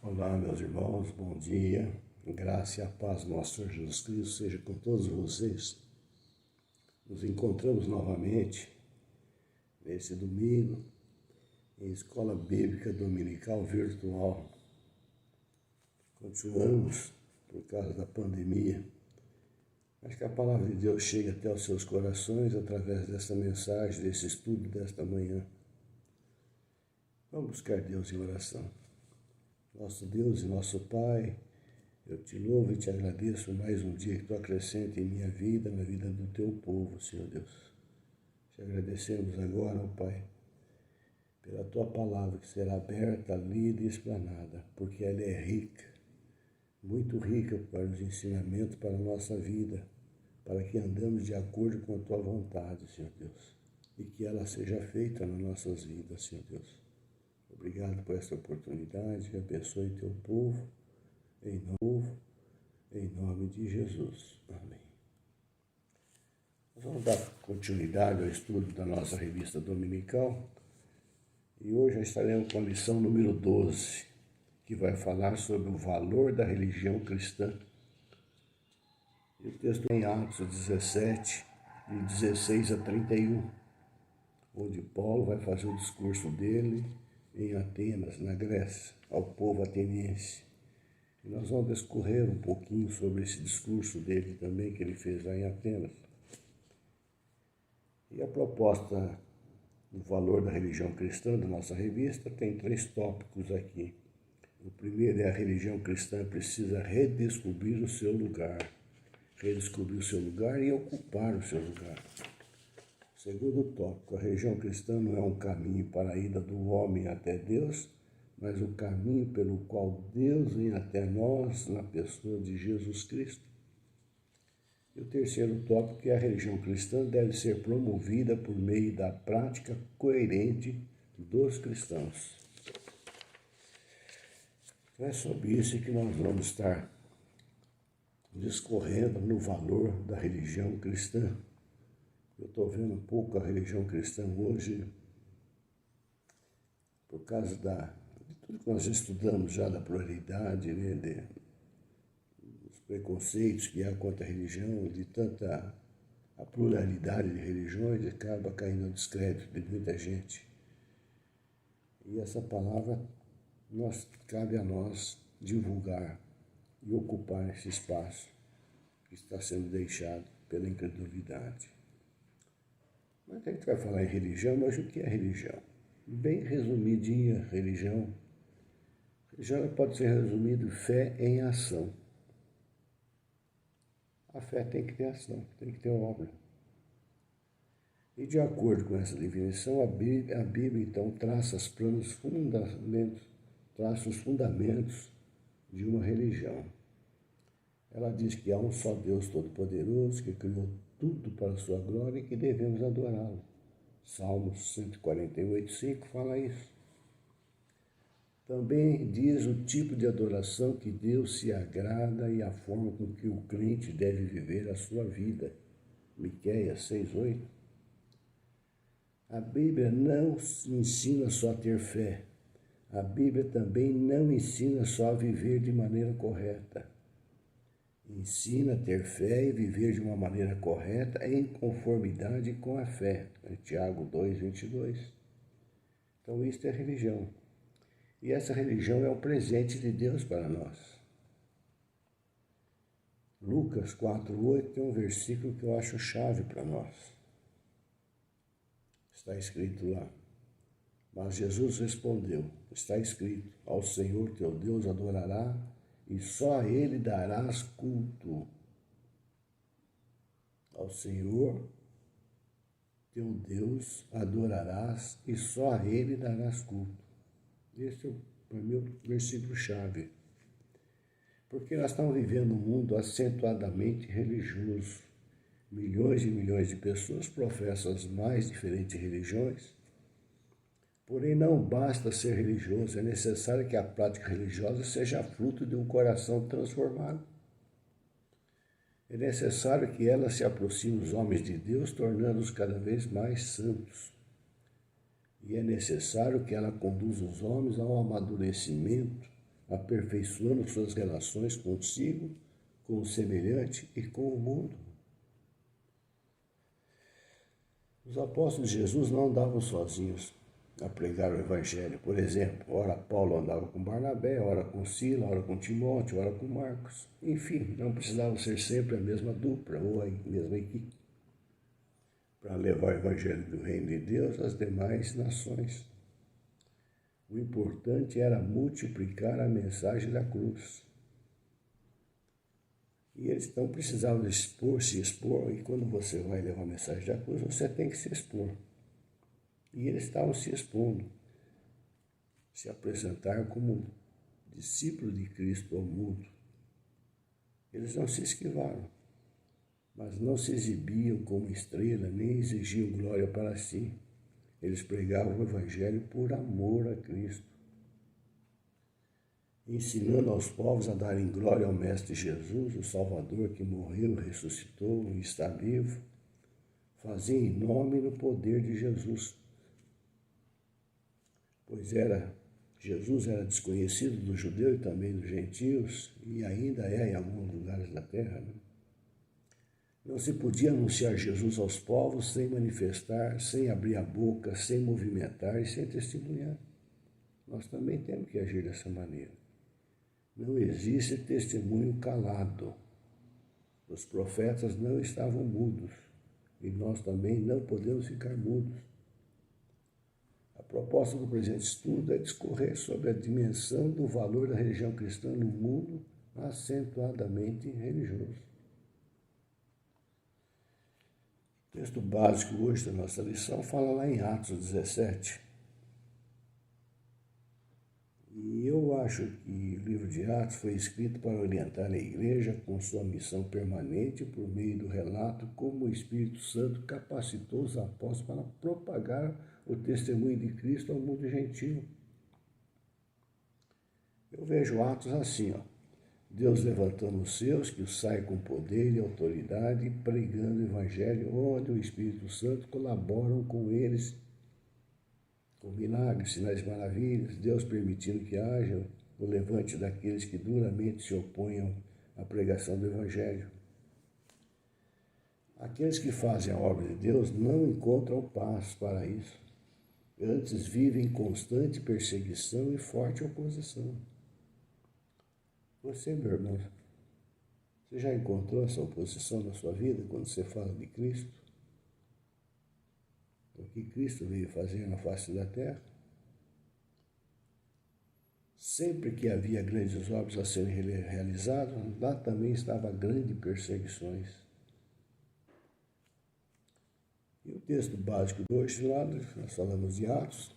Olá, meus irmãos, bom dia. Graça e a paz do nosso Senhor Jesus Cristo seja com todos vocês. Nos encontramos novamente nesse domingo em Escola Bíblica Dominical Virtual. Continuamos por causa da pandemia, mas que a palavra de Deus chegue até os seus corações através dessa mensagem, desse estudo desta manhã. Vamos buscar Deus em oração. Nosso Deus e nosso Pai, eu te louvo e te agradeço mais um dia que tu acrescenta em minha vida, na vida do teu povo, Senhor Deus. Te agradecemos agora, ó Pai, pela tua palavra que será aberta, lida e explanada, porque ela é rica, muito rica para os ensinamentos para a nossa vida, para que andamos de acordo com a tua vontade, Senhor Deus, e que ela seja feita nas nossas vidas, Senhor Deus. Obrigado por essa oportunidade, abençoe teu povo, em nome de Jesus. Amém. Nós vamos dar continuidade ao estudo da nossa revista dominical e hoje estaremos com a lição número 12, que vai falar sobre o valor da religião cristã. E o texto é em Atos 17, de 16 a 31, onde Paulo vai fazer o discurso dele em Atenas, na Grécia, ao povo ateniense. E nós vamos discorrer um pouquinho sobre esse discurso dele também, que ele fez lá em Atenas. E a proposta do valor da religião cristã da nossa revista tem 3 tópicos aqui. O primeiro é a religião cristã precisa redescobrir o seu lugar. Redescobrir o seu lugar e ocupar o seu lugar. Segundo tópico, a religião cristã não é um caminho para a ida do homem até Deus, mas o caminho pelo qual Deus vem até nós na pessoa de Jesus Cristo. E o terceiro tópico é a religião cristã deve ser promovida por meio da prática coerente dos cristãos. É sobre isso que nós vamos estar discorrendo no valor da religião cristã. Eu estou vendo um pouco a religião cristã hoje, por causa de tudo que nós estudamos já da pluralidade, né, dos preconceitos que há contra a religião, de tanta a pluralidade de religiões, acaba caindo no descrédito de muita gente. E essa palavra cabe a nós divulgar e ocupar esse espaço que está sendo deixado pela incredulidade. Mas a gente vai falar em religião, mas o que é religião? Bem resumidinha, religião. Religião pode ser resumido fé em ação. A fé tem que ter ação, tem que ter obra. E de acordo com essa definição, a Bíblia então traça os fundamentos de uma religião. Ela diz que há um só Deus Todo-Poderoso que criou tudo para a sua glória e que devemos adorá-lo. Salmos 148:5 fala isso. Também diz o tipo de adoração que Deus se agrada e a forma com que o crente deve viver a sua vida. Miqueias 6:8. A Bíblia não ensina só a ter fé. A Bíblia também não ensina só a viver de maneira correta. Ensina a ter fé e viver de uma maneira correta em conformidade com a fé. Tiago 2:22. Então, isto é religião. E essa religião é um presente de Deus para nós. Lucas 4:8 tem um versículo que eu acho chave para nós. Está escrito lá. Mas Jesus respondeu, está escrito, ao Senhor teu Deus adorará e só a Ele darás culto. Ao Senhor teu Deus adorarás e só a Ele darás culto. Esse é o meu versículo-chave. Porque nós estamos vivendo um mundo acentuadamente religioso. Milhões e milhões de pessoas professam as mais diferentes religiões. Porém, não basta ser religioso, é necessário que a prática religiosa seja fruto de um coração transformado. É necessário que ela se aproxime dos homens de Deus, tornando-os cada vez mais santos. E é necessário que ela conduza os homens ao amadurecimento aperfeiçoando suas relações consigo, com o semelhante e com o mundo. Os apóstolos de Jesus não andavam sozinhos a pregar o Evangelho. Por exemplo, ora Paulo andava com Barnabé, ora com Sila, ora com Timóteo, ora com Marcos. Enfim, não precisavam ser sempre a mesma dupla ou a mesma equipe para levar o Evangelho do Reino de Deus às demais nações. O importante era multiplicar a mensagem da cruz. E eles não precisavam se expor, e quando você vai levar a mensagem da cruz, você tem que se expor. E eles estavam se expondo, se apresentar como discípulos de Cristo ao mundo. Eles não se esquivaram, mas não se exibiam como estrela, nem exigiam glória para si. Eles pregavam o Evangelho por amor a Cristo, ensinando aos povos a darem glória ao Mestre Jesus, o Salvador que morreu, ressuscitou e está vivo. Faziam em nome e no poder de Jesus. Pois Jesus era desconhecido dos judeus e também dos gentios, e ainda é em alguns lugares da terra. Né? Não se podia anunciar Jesus aos povos sem manifestar, sem abrir a boca, sem movimentar e sem testemunhar. Nós também temos que agir dessa maneira. Não existe testemunho calado. Os profetas não estavam mudos, e nós também não podemos ficar mudos. A proposta do presente estudo é discorrer sobre a dimensão do valor da religião cristã no mundo acentuadamente religioso. O texto básico hoje da nossa lição fala lá em Atos 17. E eu acho que o livro de Atos foi escrito para orientar a igreja com sua missão permanente por meio do relato como o Espírito Santo capacitou os apóstolos para propagar o testemunho de Cristo ao mundo gentil. Eu vejo Atos assim, Deus levantando os seus, que os sai com poder e autoridade, pregando o Evangelho, onde o Espírito Santo colaboram com eles, com milagres, sinais e maravilhas, Deus permitindo que haja o levante daqueles que duramente se oponham à pregação do Evangelho. Aqueles que fazem a obra de Deus não encontram paz para isso. Antes vivem em constante perseguição e forte oposição. Você, meu irmão, você já encontrou essa oposição na sua vida quando você fala de Cristo? O que Cristo veio fazer na face da terra? Sempre que havia grandes obras a serem realizadas, lá também estava grandes perseguições. E o texto básico de hoje, lá nós falamos de Atos,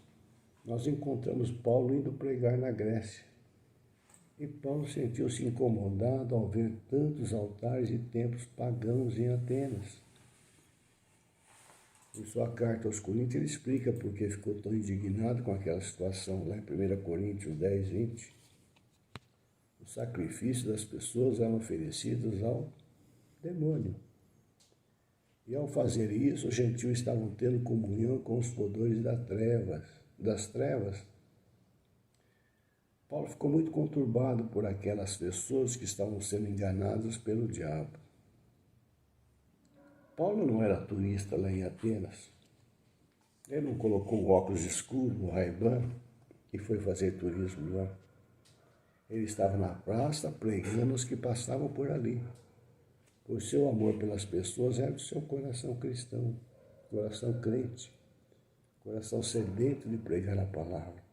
nós encontramos Paulo indo pregar na Grécia. E Paulo sentiu-se incomodado ao ver tantos altares e templos pagãos em Atenas. Em sua carta aos Coríntios, ele explica por que ficou tão indignado com aquela situação, lá em 1 Coríntios 10, 20. Os sacrifícios das pessoas eram oferecidos ao demônio. E ao fazer isso, os gentios estavam tendo comunhão com os poderes das trevas. Paulo ficou muito conturbado por aquelas pessoas que estavam sendo enganadas pelo diabo. Paulo não era turista lá em Atenas. Ele não colocou o óculos escuro, o Ray-Ban, e foi fazer turismo lá. Ele estava na praça pregando aos que passavam por ali. O seu amor pelas pessoas era do seu coração cristão, coração crente, coração sedento de pregar a palavra.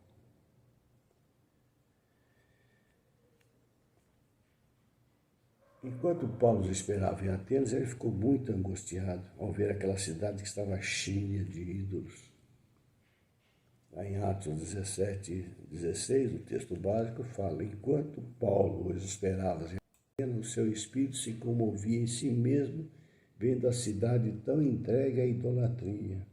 Enquanto Paulo esperava em Atenas, ele ficou muito angustiado ao ver aquela cidade que estava cheia de ídolos. Lá em Atos 17, 16, o texto básico fala: enquanto Paulo os esperava em Atenas, o seu espírito se comovia em si mesmo, vendo a cidade tão entregue à idolatria.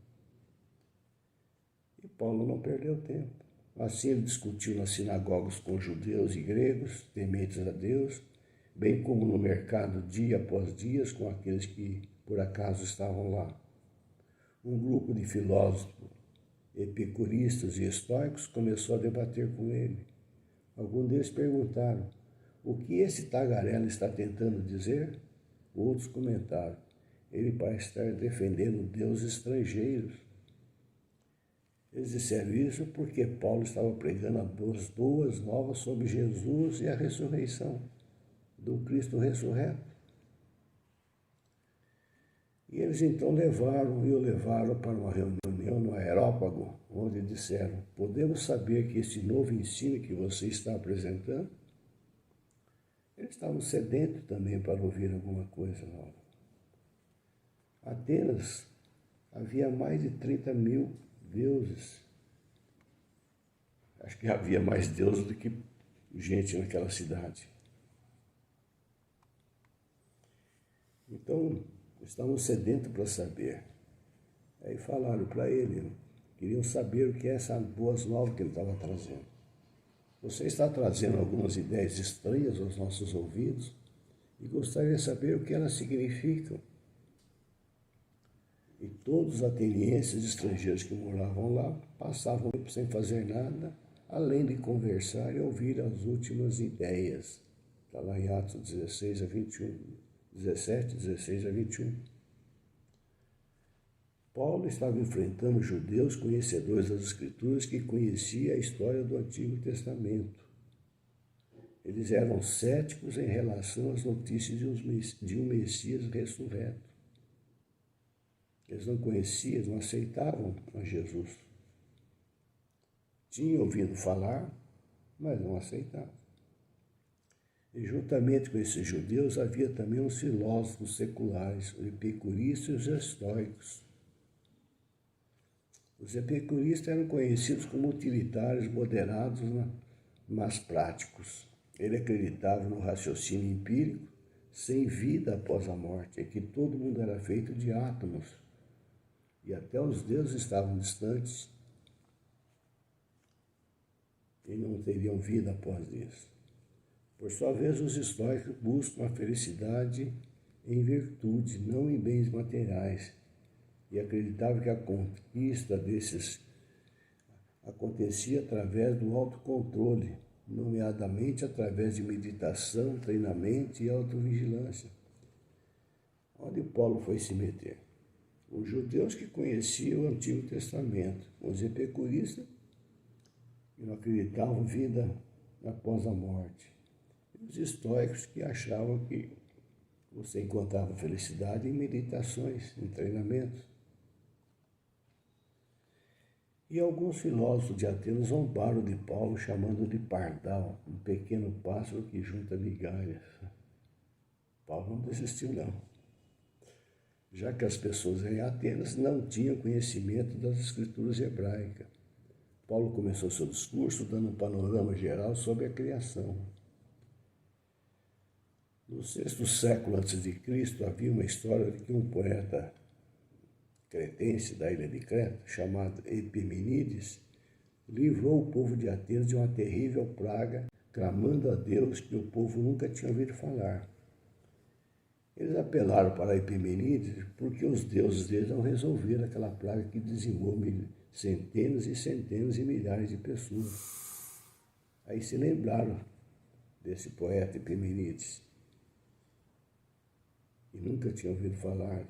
E Paulo não perdeu tempo. Assim ele discutiu nas sinagogas com judeus e gregos, tementes a Deus, bem como no mercado dia após dia com aqueles que por acaso estavam lá. Um grupo de filósofos epicuristas e estoicos começou a debater com ele. Alguns deles perguntaram: o que esse tagarela está tentando dizer? Outros comentaram: ele parece estar defendendo deuses estrangeiros. Eles disseram isso porque Paulo estava pregando as boas novas sobre Jesus e a ressurreição do Cristo ressurreto. E eles então o levaram para uma reunião no Areópago, onde disseram: podemos saber que este novo ensino que você está apresentando? Eles estavam sedentos também para ouvir alguma coisa nova. Atenas havia mais de 30 mil deuses. Acho que havia mais deuses do que gente naquela cidade. Então, estavam sedentos para saber. Aí falaram para ele, queriam saber o que é essa boas novas que ele estava trazendo. Você está trazendo algumas ideias estranhas aos nossos ouvidos e gostaria de saber o que elas significam. E todos os atenienses estrangeiros que moravam lá passavam sem fazer nada, além de conversar e ouvir as últimas ideias. Está lá em Atos 16 a 21, 17, 16 a 21. Paulo estava enfrentando judeus conhecedores das Escrituras que conheciam a história do Antigo Testamento. Eles eram céticos em relação às notícias de um Messias ressurreto. Eles não conheciam, não aceitavam a Jesus. Tinham ouvido falar, mas não aceitavam. E juntamente com esses judeus havia também os filósofos seculares, os epicuristas e os estoicos. Os epicuristas eram conhecidos como utilitários moderados, mas práticos. Eles acreditavam no raciocínio empírico, sem vida após a morte, e que todo mundo era feito de átomos. E até os deuses estavam distantes e não teriam vida após isso. Por sua vez, os estoicos buscam a felicidade em virtude, não em bens materiais, e acreditavam que a conquista desses acontecia através do autocontrole, nomeadamente através de meditação, treinamento e autovigilância. Onde Paulo foi se meter? Os judeus que conheciam o Antigo Testamento, os epicuristas que não acreditavam em vida após a morte, e os estoicos que achavam que você encontrava felicidade em meditações, em treinamentos. E alguns filósofos de Atenas zombaram de Paulo, chamando de pardal, um pequeno pássaro que junta migalhas. Paulo não desistiu, não. Já que as pessoas em Atenas não tinham conhecimento das escrituras hebraicas. Paulo começou seu discurso dando um panorama geral sobre a criação. No 6º século a.C., havia uma história de que um poeta cretense da ilha de Creta, chamado Epimenides, livrou o povo de Atenas de uma terrível praga, clamando a Deus que o povo nunca tinha ouvido falar. Eles apelaram para Epimenides porque os deuses deles não resolveram aquela praga que dizimou centenas e centenas e milhares de pessoas. Aí se lembraram desse poeta Epimenides e nunca tinham ouvido falar.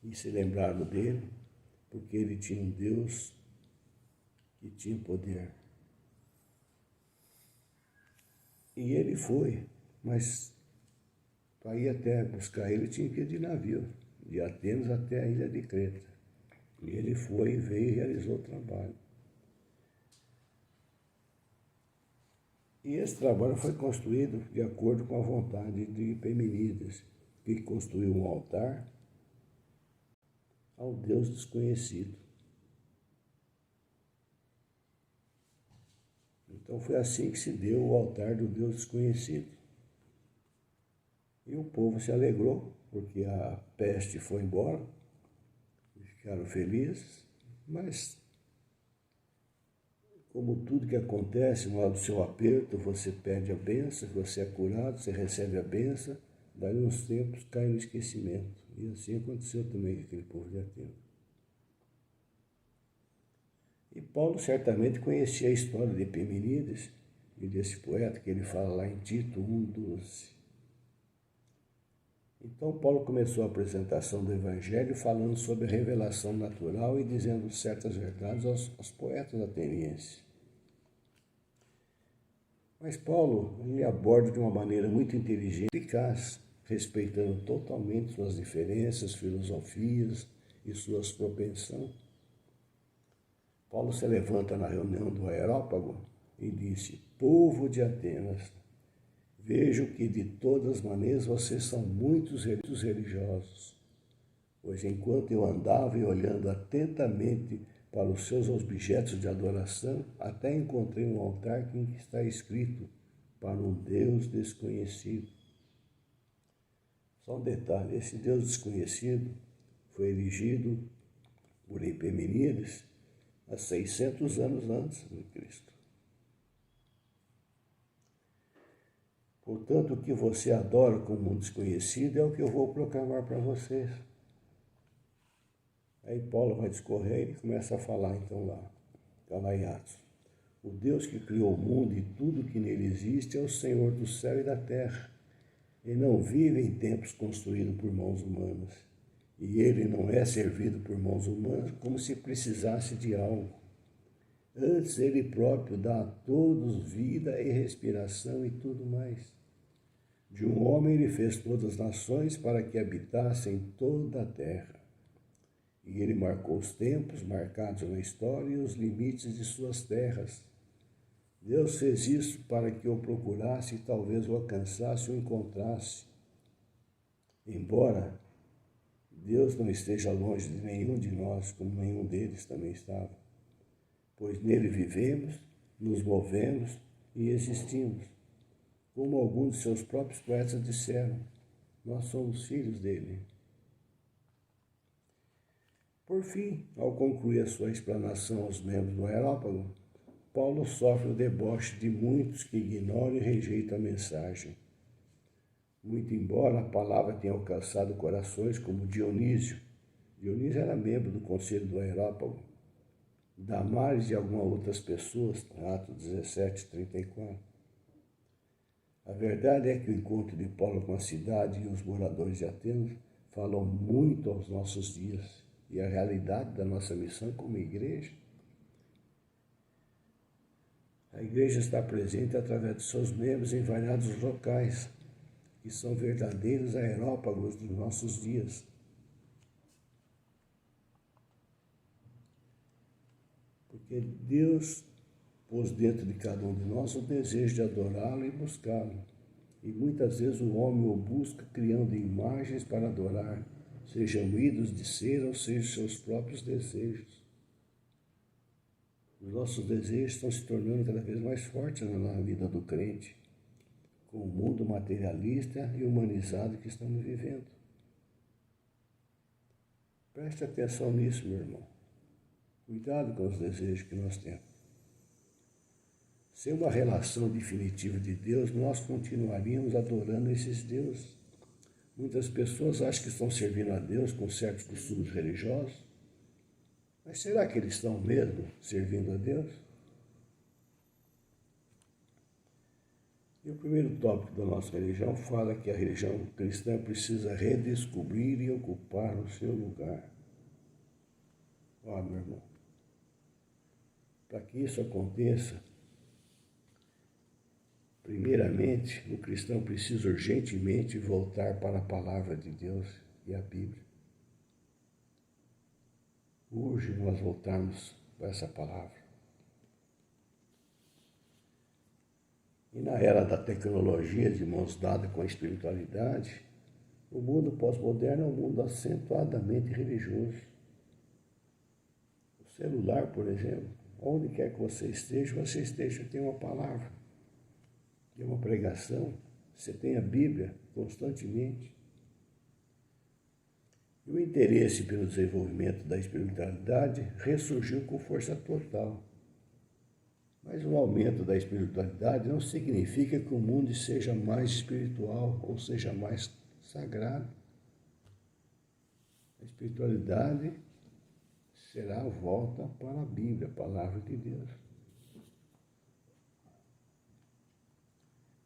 E se lembraram dele porque ele tinha um Deus que tinha poder. E ele foi, mas para ir até buscar ele tinha que ir de navio, de Atenas até a ilha de Creta. E ele foi, veio e realizou o trabalho. E esse trabalho foi construído de acordo com a vontade de Epimenides, que construiu um altar ao Deus desconhecido. Então foi assim que se deu o altar do Deus desconhecido. E o povo se alegrou, porque a peste foi embora, ficaram felizes, mas como tudo que acontece, no lado do seu aperto, você pede a bênção, você é curado, você recebe a bênção, daí uns tempos cai no esquecimento. E assim aconteceu também com aquele povo de Atenas. E Paulo certamente conhecia a história de Epimenides e desse poeta que ele fala lá em Tito 1:12. Então Paulo começou a apresentação do Evangelho falando sobre a revelação natural e dizendo certas verdades aos poetas atenienses. Mas Paulo ele aborda de uma maneira muito inteligente e eficaz, respeitando totalmente suas diferenças, filosofias e suas propensões. Paulo se levanta na reunião do Areópago e disse: povo de Atenas, vejo que de todas maneiras vocês são muitos religiosos, pois enquanto eu andava e olhando atentamente para os seus objetos de adoração, até encontrei um altar em que está escrito, para um Deus desconhecido. Só um detalhe, esse Deus desconhecido foi erigido por Epimenides há 600 anos antes de Cristo. Portanto, o que você adora como um desconhecido é o que eu vou proclamar para vocês. Aí Paulo vai discorrer e começa a falar então lá em Atos. O Deus que criou o mundo e tudo que nele existe é o Senhor do céu e da terra. Ele não vive em templos construídos por mãos humanas. E ele não é servido por mãos humanas como se precisasse de algo. Antes ele próprio dá a todos vida e respiração e tudo mais. De um homem ele fez todas as nações para que habitassem toda a terra. E ele marcou os tempos marcados na história e os limites de suas terras. Deus fez isso para que o procurasse e talvez o alcançasse ou encontrasse. Embora Deus não esteja longe de nenhum de nós, como nenhum deles também estava, pois nele vivemos, nos movemos e existimos. Como alguns de seus próprios poetas disseram, nós somos filhos dele. Por fim, ao concluir a sua explanação aos membros do Areópago, Paulo sofre o deboche de muitos que ignoram e rejeitam a mensagem. Muito embora a palavra tenha alcançado corações como Dionísio. Dionísio era membro do conselho do Areópago. Damares e algumas outras pessoas, Atos 17:34. A verdade é que o encontro de Paulo com a cidade e os moradores de Atenas falam muito aos nossos dias. E a realidade da nossa missão como igreja. A igreja está presente através de seus membros em variados locais, que são verdadeiros areópagos dos nossos dias. Porque Deus pôs dentro de cada um de nós o desejo de adorá-lo e buscá-lo. E muitas vezes o homem o busca criando imagens para adorar, sejam ídolos de cera ou sejam seus próprios desejos. Os nossos desejos estão se tornando cada vez mais fortes na vida do crente, com o mundo materialista e humanizado que estamos vivendo. Preste atenção nisso, meu irmão. Cuidado com os desejos que nós temos. Sem uma relação definitiva de Deus, nós continuaríamos adorando esses deuses. Muitas pessoas acham que estão servindo a Deus com certos costumes religiosos, mas será que eles estão mesmo servindo a Deus? E o primeiro tópico da nossa religião fala que a religião cristã precisa redescobrir e ocupar o seu lugar. Ó, meu irmão, para que isso aconteça, primeiramente, o cristão precisa urgentemente voltar para a palavra de Deus e a Bíblia. Urge nós voltarmos para essa palavra. E na era da tecnologia, de mãos dadas com a espiritualidade, o mundo pós-moderno é um mundo acentuadamente religioso. O celular, por exemplo, onde quer que você esteja, tem uma palavra. Tem uma pregação, você tem a Bíblia constantemente. E o interesse pelo desenvolvimento da espiritualidade ressurgiu com força total. Mas o aumento da espiritualidade não significa que o mundo seja mais espiritual ou seja mais sagrado. A espiritualidade será a volta para a Bíblia, a palavra de Deus.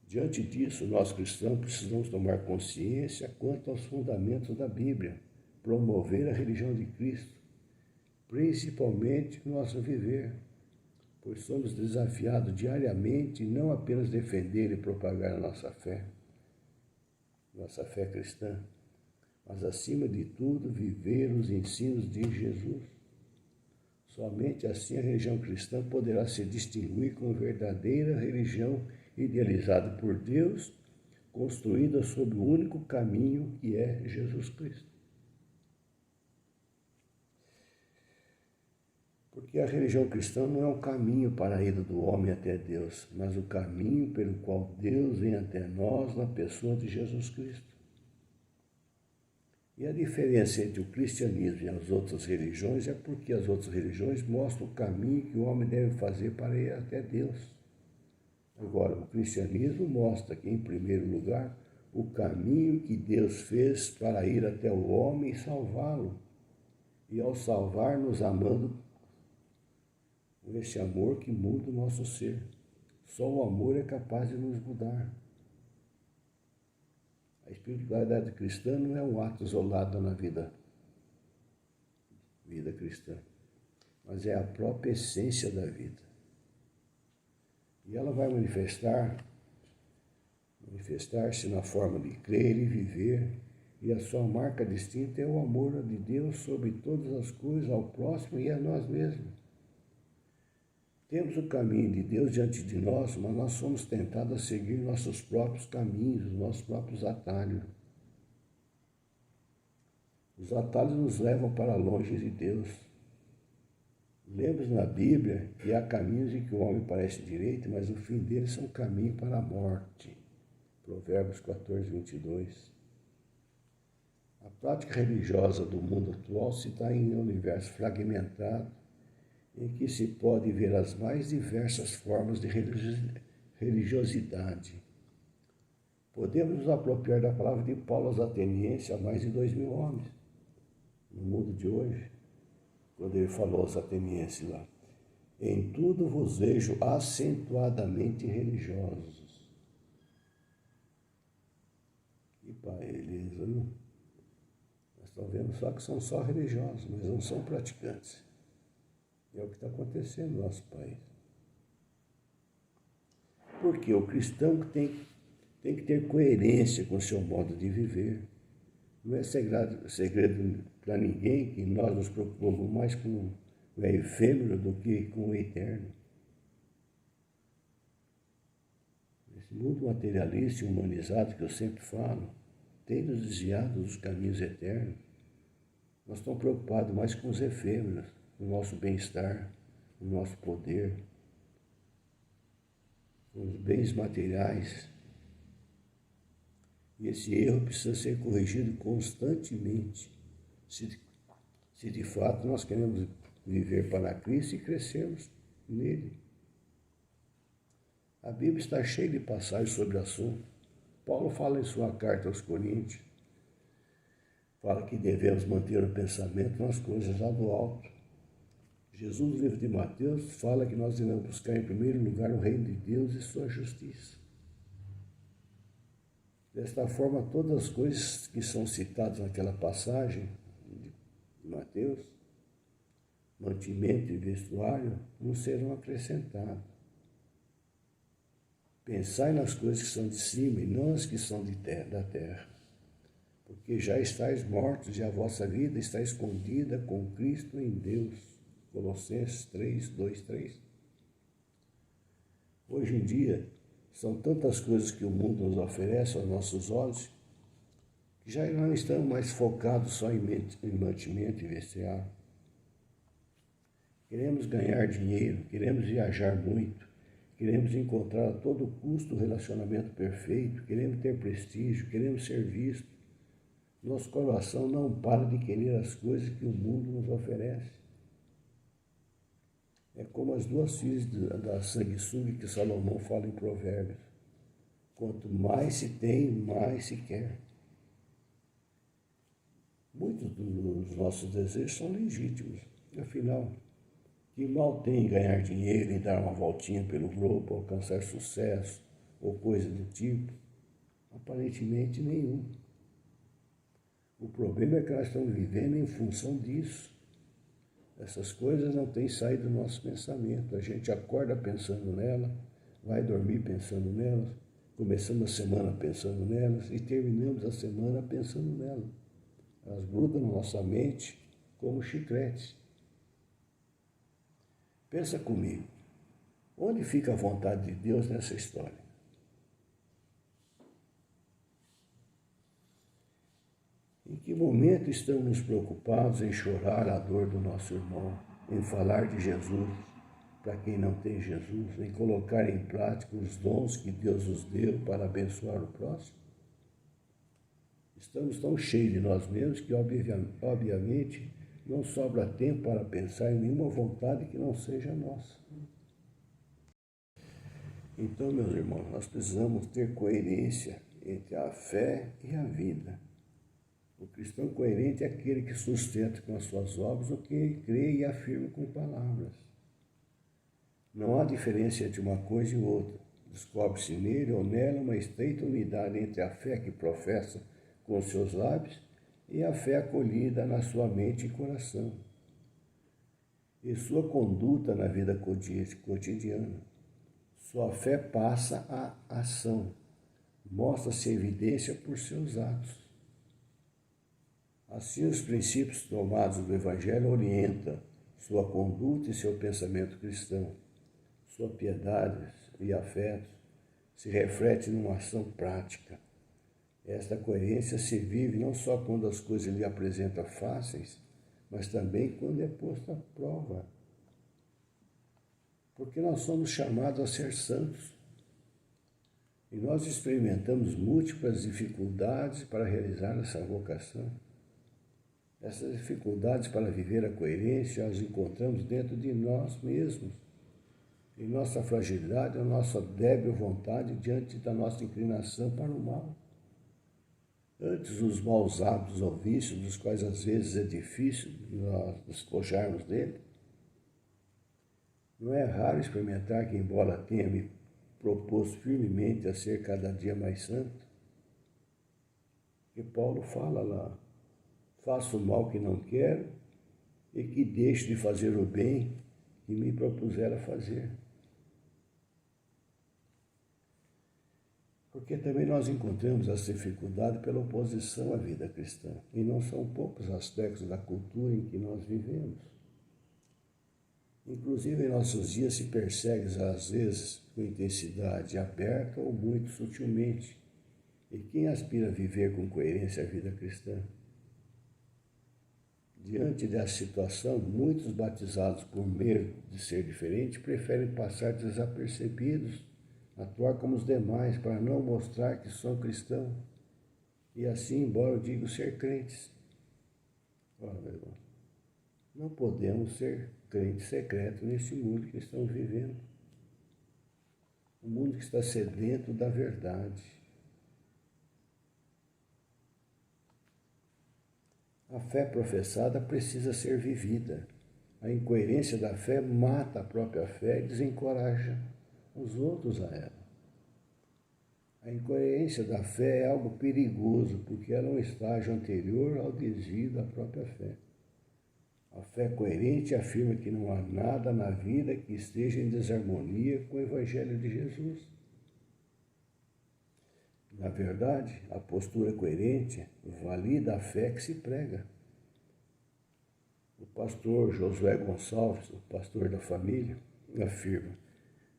Diante disso, nós cristãos precisamos tomar consciência quanto aos fundamentos da Bíblia, promover a religião de Cristo, principalmente no nosso viver, pois somos desafiados diariamente não apenas defender e propagar a nossa fé cristã, mas acima de tudo viver os ensinos de Jesus. Somente assim a religião cristã poderá se distinguir como verdadeira religião idealizada por Deus, construída sob o único caminho que é Jesus Cristo. Porque a religião cristã não é um caminho para a ida do homem até Deus, mas o caminho pelo qual Deus vem até nós na pessoa de Jesus Cristo. E a diferença entre o cristianismo e as outras religiões é porque as outras religiões mostram o caminho que o homem deve fazer para ir até Deus. Agora, o cristianismo mostra que, em primeiro lugar, o caminho que Deus fez para ir até o homem e salvá-lo. E ao salvar, nos amando com esse amor que muda o nosso ser. Só o amor é capaz de nos mudar. A espiritualidade cristã não é um ato isolado na vida cristã, mas é a própria essência da vida. E ela vai manifestar-se na forma de crer e viver, e a sua marca distinta é o amor de Deus sobre todas as coisas, ao próximo e a nós mesmos. Temos o caminho de Deus diante de nós, mas nós somos tentados a seguir nossos próprios caminhos, nossos próprios atalhos. Os atalhos nos levam para longe de Deus. Lemos na Bíblia que há caminhos em que o homem parece direito, mas o fim deles são caminho para a morte. Provérbios 14, 22. A prática religiosa do mundo atual se dá em um universo fragmentado, em que se pode ver as mais diversas formas de religiosidade. Podemos nos apropriar da palavra de Paulo aos atenienses, a mais de 2.000 homens, no mundo de hoje, quando ele falou aos atenienses lá: em tudo vos vejo acentuadamente religiosos. E para eles, nós estamos vendo só que são só religiosos, mas não são praticantes. É o que está acontecendo no nosso país. Porque o cristão tem que ter coerência com o seu modo de viver. Não é segredo para ninguém que nós nos preocupamos mais com o efêmero do que com o eterno. Esse mundo materialista e humanizado que eu sempre falo tem nos desviado dos caminhos eternos. Nós estamos preocupados mais com os efêmeros, o nosso bem-estar, o nosso poder, os bens materiais. E esse erro precisa ser corrigido constantemente, se de fato nós queremos viver para Cristo e crescermos nele. A Bíblia está cheia de passagens sobre o assunto. Paulo fala em sua carta aos Coríntios, fala que devemos manter o pensamento nas coisas lá do alto. Jesus, no livro de Mateus, fala que nós devemos buscar em primeiro lugar o reino de Deus e sua justiça. Desta forma, todas as coisas que são citadas naquela passagem de Mateus, mantimento e vestuário, não serão acrescentados. Pensai nas coisas que são de cima e não as que são da terra, porque já estáis mortos e a vossa vida está escondida com Cristo em Deus. Colossenses 3, 2, 3. Hoje em dia, são tantas coisas que o mundo nos oferece aos nossos olhos, que já não estamos mais focados só em mantimento e vestiário. Queremos ganhar dinheiro, queremos viajar muito, queremos encontrar a todo custo o relacionamento perfeito, queremos ter prestígio, queremos ser vistos. Nosso coração não para de querer as coisas que o mundo nos oferece. É como as duas filhas da sanguessuga que Salomão fala em Provérbios. Quanto mais se tem, mais se quer. Muitos dos nossos desejos são legítimos, Afinal, que mal tem em ganhar dinheiro e dar uma voltinha pelo globo, alcançar sucesso ou coisa do tipo? Aparentemente nenhum. O problema é que nós estamos vivendo em função disso. Essas coisas não têm saído do nosso pensamento. A gente acorda pensando nela, vai dormir pensando nelas, começamos a semana pensando nelas e terminamos a semana pensando nelas. Elas grudam na nossa mente como chicletes. Pensa comigo, onde fica a vontade de Deus nessa história? Em que momento estamos preocupados em chorar a dor do nosso irmão, em falar de Jesus para quem não tem Jesus, em colocar em prática os dons que Deus nos deu para abençoar o próximo? Estamos tão cheios de nós mesmos que, obviamente, não sobra tempo para pensar em nenhuma vontade que não seja nossa. Então, meus irmãos, nós precisamos ter coerência entre a fé e a vida. O cristão coerente é aquele que sustenta com as suas obras o que crê e afirma com palavras. Não há diferença entre uma coisa e outra. Descobre-se nele ou nela uma estreita unidade entre a fé que professa com os seus lábios e a fé acolhida na sua mente e coração. E sua conduta na vida cotidiana. Sua fé passa à ação, mostra-se evidência por seus atos. Assim, os princípios tomados do Evangelho orientam sua conduta e seu pensamento cristão. Sua piedade e afeto se reflete numa ação prática. Esta coerência se vive não só quando as coisas lhe apresentam fáceis, mas também quando é posta à prova. Porque nós somos chamados a ser santos. E nós experimentamos múltiplas dificuldades para realizar essa vocação. Essas dificuldades para viver a coerência as encontramos dentro de nós mesmos, em nossa fragilidade, a nossa débil vontade diante da nossa inclinação para o mal. Antes, os maus hábitos ou vícios, dos quais às vezes é difícil nós despojarmos dele. Não é raro experimentar que, embora tenha me proposto firmemente a ser cada dia mais santo, que Paulo fala lá, faço o mal que não quero e que deixo de fazer o bem que me propusera fazer. Porque também nós encontramos essa dificuldade pela oposição à vida cristã, e não são poucos aspectos da cultura em que nós vivemos. Inclusive, em nossos dias se persegue, às vezes, com intensidade aberta ou muito sutilmente. E quem aspira a viver com coerência a vida cristã? Diante dessa situação, muitos batizados por medo de ser diferente preferem passar desapercebidos, atuar como os demais para não mostrar que são cristãos. E assim, embora eu diga ser crentes. Olha, meu irmão, não podemos ser crentes secretos nesse mundo que estamos vivendo. Um mundo que está sedento da verdade. A fé professada precisa ser vivida. A incoerência da fé mata a própria fé e desencoraja os outros a ela. A incoerência da fé é algo perigoso, porque ela é um estágio anterior ao desvio da própria fé. A fé coerente afirma que não há nada na vida que esteja em desarmonia com o Evangelho de Jesus. Na verdade, a postura coerente valida a fé que se prega. O pastor Josué Gonçalves, o pastor da família, afirma: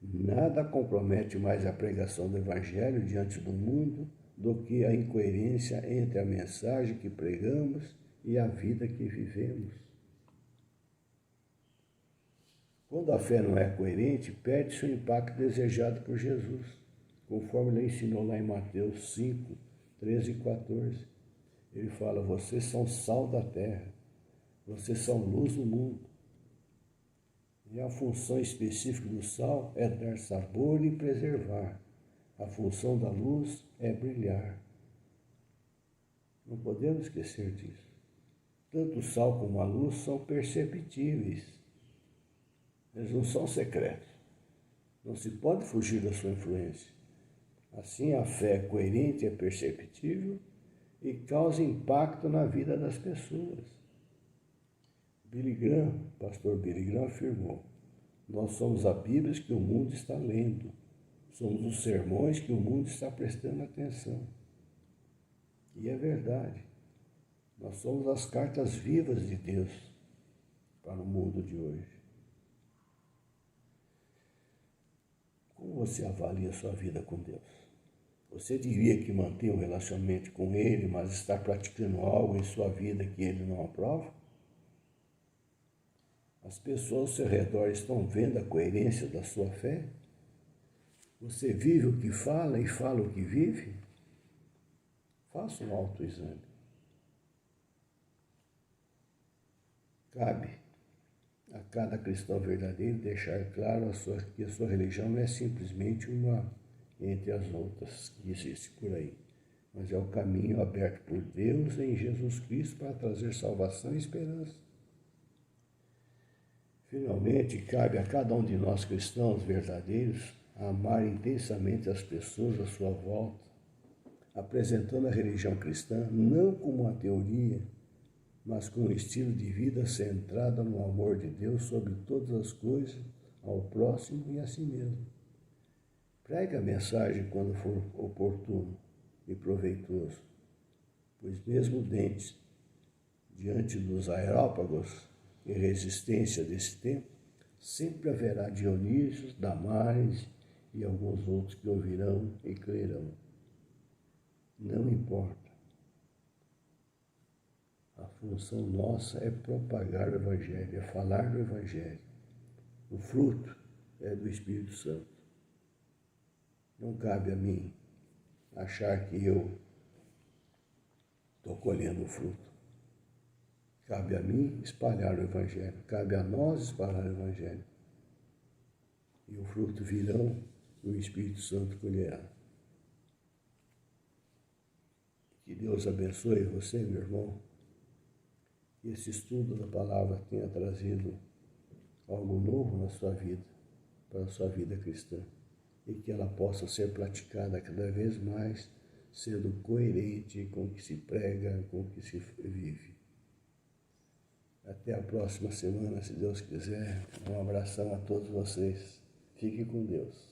nada compromete mais a pregação do Evangelho diante do mundo do que a incoerência entre a mensagem que pregamos e a vida que vivemos. Quando a fé não é coerente, perde-se o impacto desejado por Jesus, conforme ele ensinou lá em Mateus 5, 13 e 14. Ele fala: vocês são sal da terra, vocês são luz do mundo. E a função específica do sal é dar sabor e preservar. A função da luz é brilhar. Não podemos esquecer disso. tanto o sal como a luz são perceptíveis. Eles não são secretos. Não se pode fugir da sua influência. Assim, a fé coerente é perceptível e causa impacto na vida das pessoas. Pastor Billy Graham afirmou: nós somos a Bíblia que o mundo está lendo. Somos os sermões que o mundo está prestando atenção. E é verdade. Nós somos as cartas vivas de Deus para o mundo de hoje. Como você avalia a sua vida com Deus? Você diria que mantém um relacionamento com Ele, mas está praticando algo em sua vida que Ele não aprova? As pessoas ao seu redor estão vendo a coerência da sua fé? Você vive o que fala e fala o que vive? Faça um autoexame. Cabe a cada cristão verdadeiro deixar claro que a sua religião não é simplesmente uma entre as outras que existe por aí, mas é o caminho aberto por Deus em Jesus Cristo para trazer salvação e esperança. Finalmente, cabe a cada um de nós cristãos verdadeiros amar intensamente as pessoas à sua volta, apresentando a religião cristã não como uma teoria, mas com um estilo de vida centrado no amor de Deus sobre todas as coisas, ao próximo e a si mesmo. Pregue a mensagem quando for oportuno e proveitoso, pois mesmo diante dos aerópagos e resistência desse tempo, sempre haverá Dionísios, Damares e alguns outros que ouvirão e crerão. Não importa. A função nossa é propagar o Evangelho, é falar do Evangelho. O fruto é do Espírito Santo. Não cabe a mim achar que eu estou colhendo o fruto. Cabe a mim espalhar o Evangelho. Cabe a nós espalhar o Evangelho. E o fruto virão e o Espírito Santo colherá. Que Deus abençoe você, meu irmão. Que esse estudo da palavra tenha trazido algo novo na sua vida, para a sua vida cristã. E que ela possa ser praticada cada vez mais, sendo coerente com o que se prega, com o que se vive. Até a próxima semana, se Deus quiser. Um abração a todos vocês. Fiquem com Deus.